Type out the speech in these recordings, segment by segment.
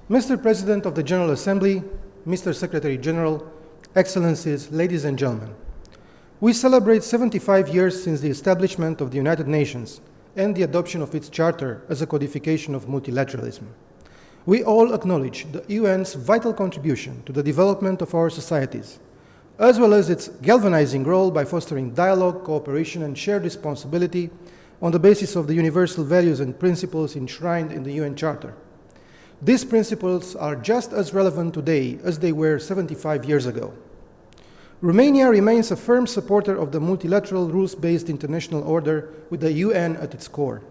Mr. President of the General Assembly, Mr. Secretary General, Excellencies, ladies and gentlemen, we celebrate 75 years since the establishment of the United Nations and the adoption of its charter as a codification of multilateralism. We all acknowledge the UN's vital contribution to the development of our societies, as well as its galvanizing role by fostering dialogue, cooperation, and shared responsibility on the basis of the universal values and principles enshrined in the UN Charter. These principles are just as relevant today as they were 75 years ago. Romania remains a firm supporter of the multilateral rules-based international order with the UN at its core.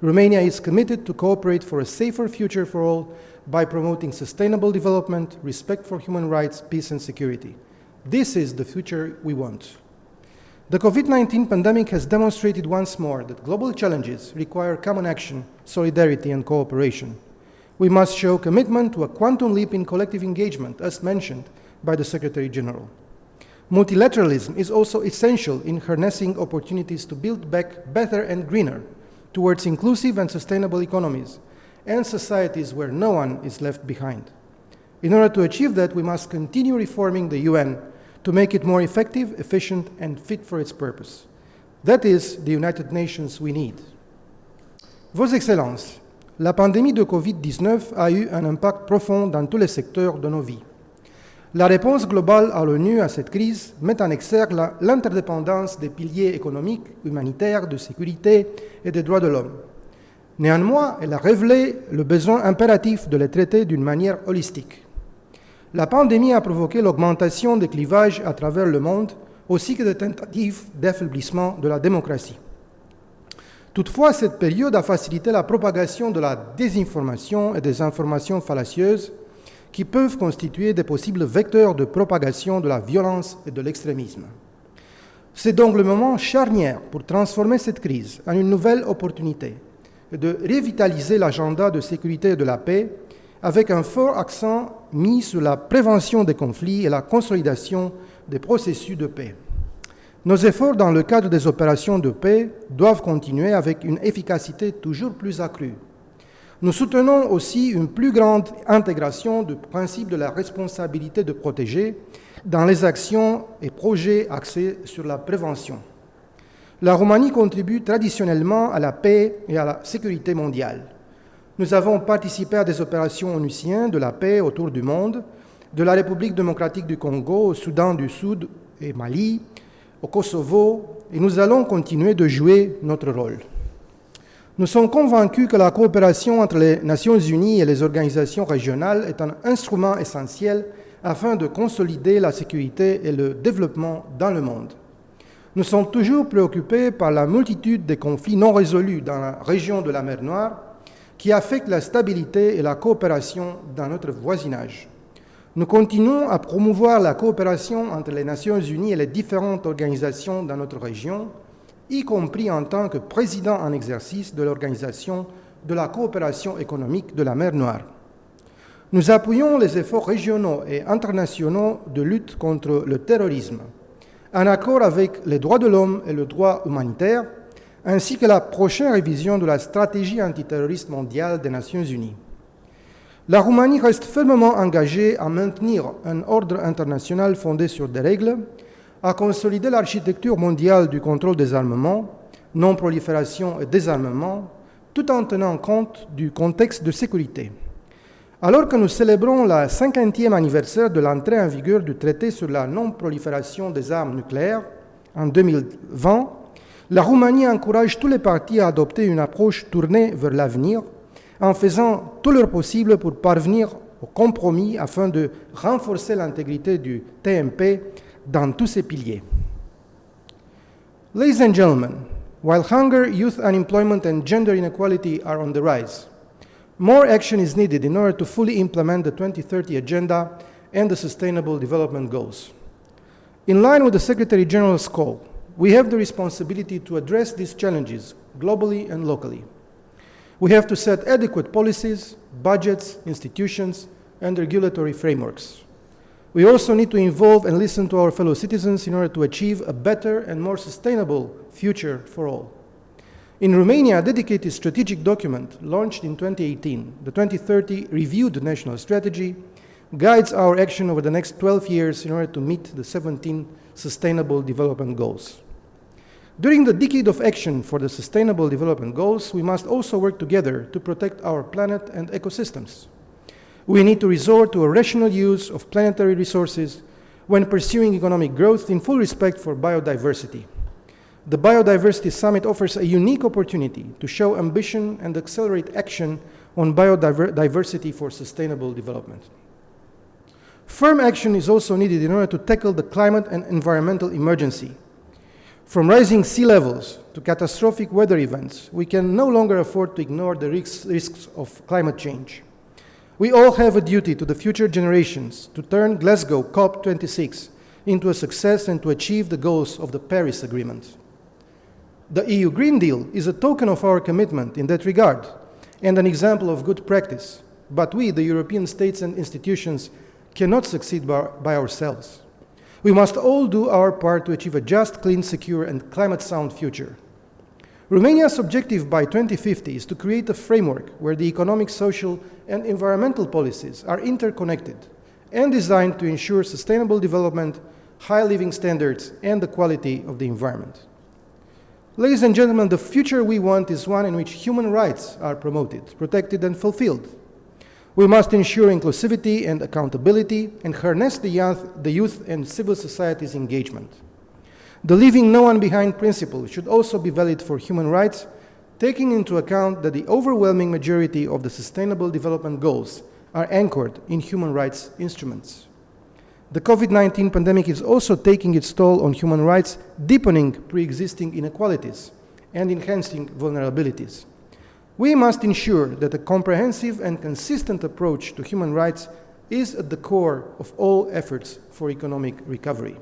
Romania is committed to cooperate for a safer future for all by promoting sustainable development, respect for human rights, peace and security. This is the future we want. The COVID-19 pandemic has demonstrated once more that global challenges require common action, solidarity and cooperation. We must show commitment to a quantum leap in collective engagement, as mentioned by the Secretary General. Multilateralism is also essential in harnessing opportunities to build back better and greener towards inclusive and sustainable economies and societies where no one is left behind. In order to achieve that, we must continue reforming the UN to make it more effective, efficient, and fit for its purpose. That is the United Nations we need. Vos Excellences, la pandémie de Covid-19 a eu un impact profond dans tous les secteurs de nos vies. La réponse globale à l'ONU à cette crise met en exergue l'interdépendance des piliers économiques, humanitaires, de sécurité et des droits de l'homme. Néanmoins, elle a révélé le besoin impératif de les traiter d'une manière holistique. La pandémie a provoqué l'augmentation des clivages à travers le monde, ainsi que des tentatives d'affaiblissement de la démocratie. Toutefois, cette période a facilité la propagation de la désinformation et des informations fallacieuses qui peuvent constituer des possibles vecteurs de propagation de la violence et de l'extrémisme. C'est donc le moment charnière pour transformer cette crise en une nouvelle opportunité et de revitaliser l'agenda de sécurité et de la paix avec un fort accent mis sur la prévention des conflits et la consolidation des processus de paix. Nos efforts dans le cadre des opérations de paix doivent continuer avec une efficacité toujours plus accrue. Nous soutenons aussi une plus grande intégration du principe de la responsabilité de protéger dans les actions et projets axés sur la prévention. La Roumanie contribue traditionnellement à la paix et à la sécurité mondiale. Nous avons participé à des opérations onusiennes de la paix autour du monde, de la République démocratique du Congo au Soudan du Sud et Mali, au Kosovo, et nous allons continuer de jouer notre rôle. Nous sommes convaincus que la coopération entre les Nations Unies et les organisations régionales est un instrument essentiel afin de consolider la sécurité et le développement dans le monde. Nous sommes toujours préoccupés par la multitude de conflits non résolus dans la région de la mer Noire qui affectent la stabilité et la coopération dans notre voisinage. Nous continuons à promouvoir la coopération entre les Nations Unies et les différentes organisations dans notre région, y compris en tant que président en exercice de l'Organisation de la coopération économique de la mer Noire. Nous appuyons les efforts régionaux et internationaux de lutte contre le terrorisme, en accord avec les droits de l'homme et le droit humanitaire, ainsi que la prochaine révision de la stratégie antiterroriste mondiale des Nations Unies. La Roumanie reste fermement engagée à maintenir un ordre international fondé sur des règles, à consolider l'architecture mondiale du contrôle des armements, non-prolifération et désarmement, tout en tenant compte du contexte de sécurité. Alors que nous célébrons le 50e anniversaire de l'entrée en vigueur du traité sur la non-prolifération des armes nucléaires en 2020, la Roumanie encourage tous les partis à adopter une approche tournée vers l'avenir, en faisant tout leur possible pour parvenir au compromis afin de renforcer l'intégrité du TMP dans tous ses piliers. Ladies and gentlemen, while hunger, youth unemployment, and gender inequality are on the rise, more action is needed in order to fully implement the 2030 Agenda and the Sustainable Development Goals. In line with the Secretary General's call, we have the responsibility to address these challenges globally and locally. We have to set adequate policies, budgets, institutions, and regulatory frameworks. We also need to involve and listen to our fellow citizens in order to achieve a better and more sustainable future for all. In Romania, a dedicated strategic document launched in 2018, the 2030 Reviewed National Strategy, guides our action over the next 12 years in order to meet the 17 Sustainable Development Goals. During the decade of action for the Sustainable Development Goals, we must also work together to protect our planet and ecosystems. We need to resort to a rational use of planetary resources when pursuing economic growth in full respect for biodiversity. The Biodiversity Summit offers a unique opportunity to show ambition and accelerate action on biodiversity for sustainable development. Firm action is also needed in order to tackle the climate and environmental emergency. From rising sea levels to catastrophic weather events, we can no longer afford to ignore the risks of climate change. We all have a duty to the future generations to turn Glasgow COP26 into a success and to achieve the goals of the Paris Agreement. The EU Green Deal is a token of our commitment in that regard and an example of good practice, but we, the European states and institutions, cannot succeed by ourselves. We must all do our part to achieve a just, clean, secure, and climate-sound future. Romania's objective by 2050 is to create a framework where the economic, social, and environmental policies are interconnected and designed to ensure sustainable development, high living standards, and the quality of the environment. Ladies and gentlemen, the future we want is one in which human rights are promoted, protected, and fulfilled. We must ensure inclusivity and accountability and harness the youth and civil society's engagement. The leaving no one behind principle should also be valid for human rights, taking into account that the overwhelming majority of the Sustainable Development Goals are anchored in human rights instruments. The COVID-19 pandemic is also taking its toll on human rights, deepening pre-existing inequalities and enhancing vulnerabilities. We must ensure that a comprehensive and consistent approach to human rights is at the core of all efforts for economic recovery.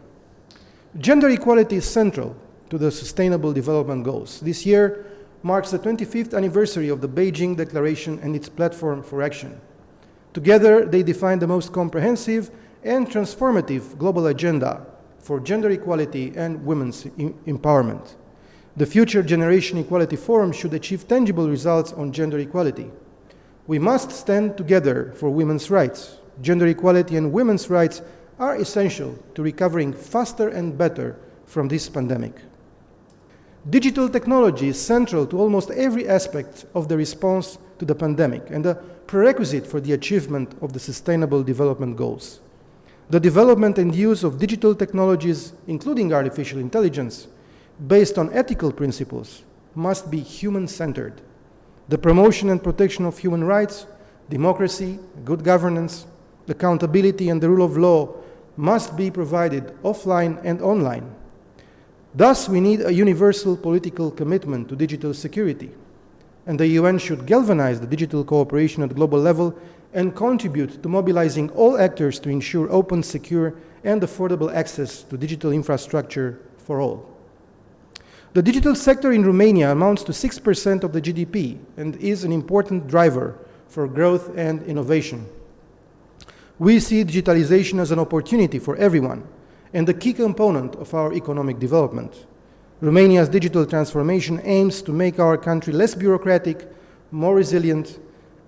Gender equality is central to the Sustainable Development Goals. This year marks the 25th anniversary of the Beijing Declaration and its platform for action. Together, they define the most comprehensive and transformative global agenda for gender equality and women's empowerment. The Future Generation Equality Forum should achieve tangible results on gender equality. We must stand together for women's rights. Gender equality and women's rights are essential to recovering faster and better from this pandemic. Digital technology is central to almost every aspect of the response to the pandemic and a prerequisite for the achievement of the Sustainable Development Goals. The development and use of digital technologies, including artificial intelligence, based on ethical principles, must be human-centered. The promotion and protection of human rights, democracy, good governance, accountability, and the rule of law must be provided offline and online. Thus, we need a universal political commitment to digital security, and the UN should galvanize the digital cooperation at global level and contribute to mobilizing all actors to ensure open, secure, and affordable access to digital infrastructure for all. The digital sector in Romania amounts to 6% of the GDP and is an important driver for growth and innovation. We see digitalization as an opportunity for everyone and a key component of our economic development. Romania's digital transformation aims to make our country less bureaucratic, more resilient,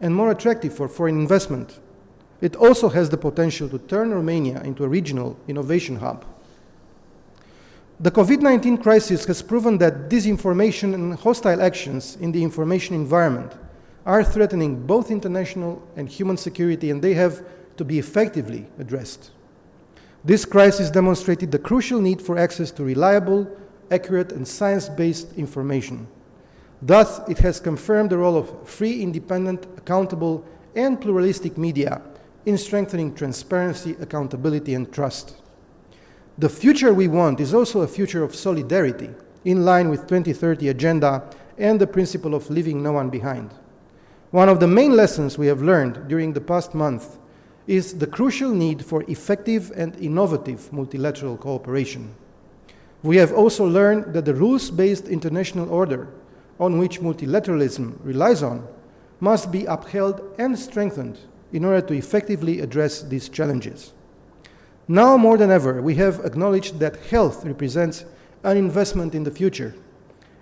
and more attractive for foreign investment. It also has the potential to turn Romania into a regional innovation hub. The COVID-19 crisis has proven that disinformation and hostile actions in the information environment are threatening both international and human security, and they have to be effectively addressed. This crisis demonstrated the crucial need for access to reliable, accurate, and science-based information. Thus, it has confirmed the role of free, independent, accountable, and pluralistic media in strengthening transparency, accountability, and trust. The future we want is also a future of solidarity, in line with 2030 agenda and the principle of leaving no one behind. One of the main lessons we have learned during the past month is the crucial need for effective and innovative multilateral cooperation. We have also learned that the rules-based international order on which multilateralism relies on must be upheld and strengthened in order to effectively address these challenges. Now more than ever, we have acknowledged that health represents an investment in the future.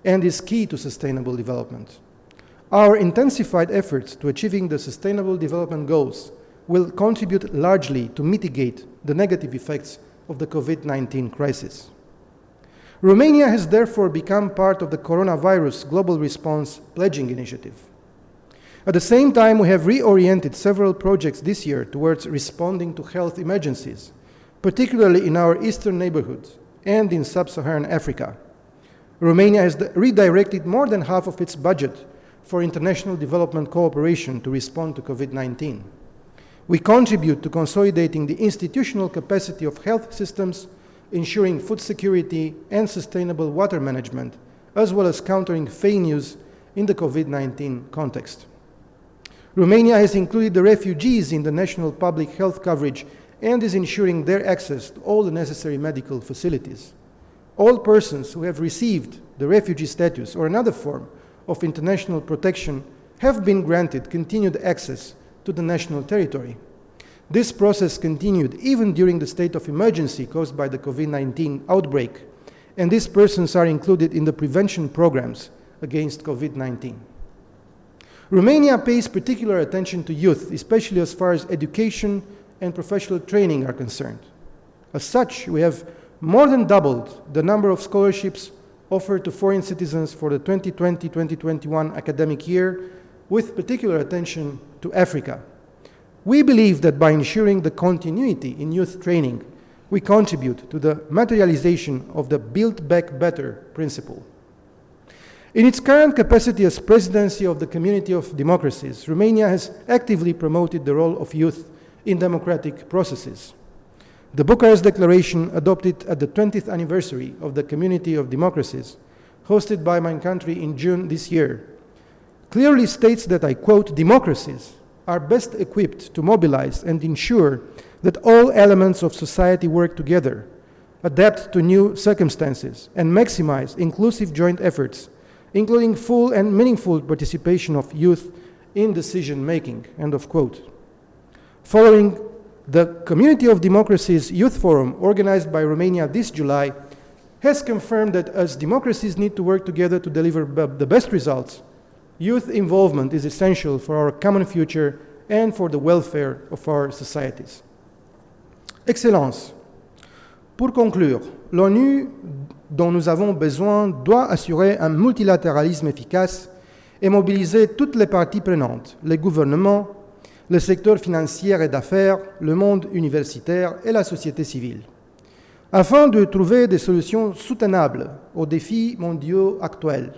and is key to sustainable development. Our intensified efforts to achieving the Sustainable Development Goals will contribute largely to mitigate the negative effects of the COVID-19 crisis. Romania has therefore become part of the Coronavirus Global Response Pledging Initiative. At the same time, we have reoriented several projects this year towards responding to health emergencies, particularly in our eastern neighborhoods and in sub-Saharan Africa. Romania has redirected more than half of its budget for international development cooperation to respond to COVID-19. We contribute to consolidating the institutional capacity of health systems, ensuring food security and sustainable water management, as well as countering fake news in the COVID-19 context. Romania has included the refugees in the national public health coverage and is ensuring their access to all the necessary medical facilities. All persons who have received the refugee status or another form of international protection have been granted continued access to the national territory. This process continued even during the state of emergency caused by the COVID-19 outbreak, and these persons are included in the prevention programs against COVID-19. Romania pays particular attention to youth, especially as far as education and professional training are concerned. As such, we have more than doubled the number of scholarships offered to foreign citizens for the 2020-2021 academic year, with particular attention to Africa. We believe that by ensuring the continuity in youth training, we contribute to the materialization of the Build Back Better principle. In its current capacity as presidency of the Community of Democracies, Romania has actively promoted the role of youth in democratic processes. The Bucharest Declaration, adopted at the 20th anniversary of the Community of Democracies, hosted by my country in June this year, clearly states that, I quote, "Democracies are best equipped to mobilize and ensure that all elements of society work together, adapt to new circumstances, and maximize inclusive joint efforts, including full and meaningful participation of youth in decision-making," end of quote. Following the Community of Democracies Youth Forum, organized by Romania this July, has confirmed that as democracies need to work together to deliver the best results, youth involvement is essential for our common future and for the welfare of our societies. Excellences, pour conclure, l'ONU dont nous avons besoin doit assurer un multilatéralisme efficace et mobiliser toutes les parties prenantes, les gouvernements, le secteur financier et d'affaires, le monde universitaire et la société civile, afin de trouver des solutions soutenables aux défis mondiaux actuels.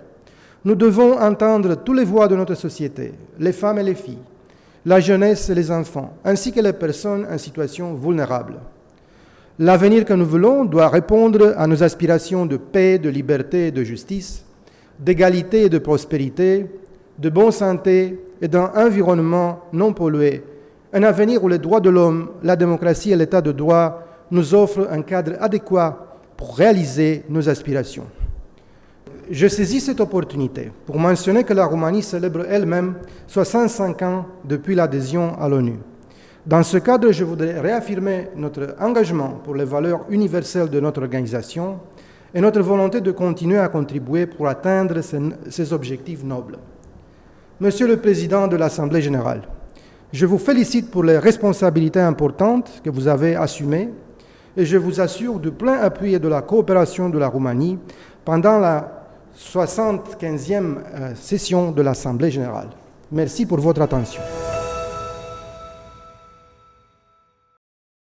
Nous devons entendre toutes les voix de notre société, les femmes et les filles, la jeunesse et les enfants, ainsi que les personnes en situation vulnérable. L'avenir que nous voulons doit répondre à nos aspirations de paix, de liberté et de justice, d'égalité et de prospérité, de bonne santé et d'un environnement non pollué, un avenir où les droits de l'homme, la démocratie et l'état de droit nous offrent un cadre adéquat pour réaliser nos aspirations. Je saisis cette opportunité pour mentionner que la Roumanie célèbre elle-même 65 ans depuis l'adhésion à l'ONU. Dans ce cadre, je voudrais réaffirmer notre engagement pour les valeurs universelles de notre organisation et notre volonté de continuer à contribuer pour atteindre ces objectifs nobles. Monsieur le Président de l'Assemblée générale, je vous félicite pour les responsabilités importantes que vous avez assumées et je vous assure du plein appui et de la coopération de la Roumanie pendant la 75e session de l'Assemblée générale. Merci pour votre attention.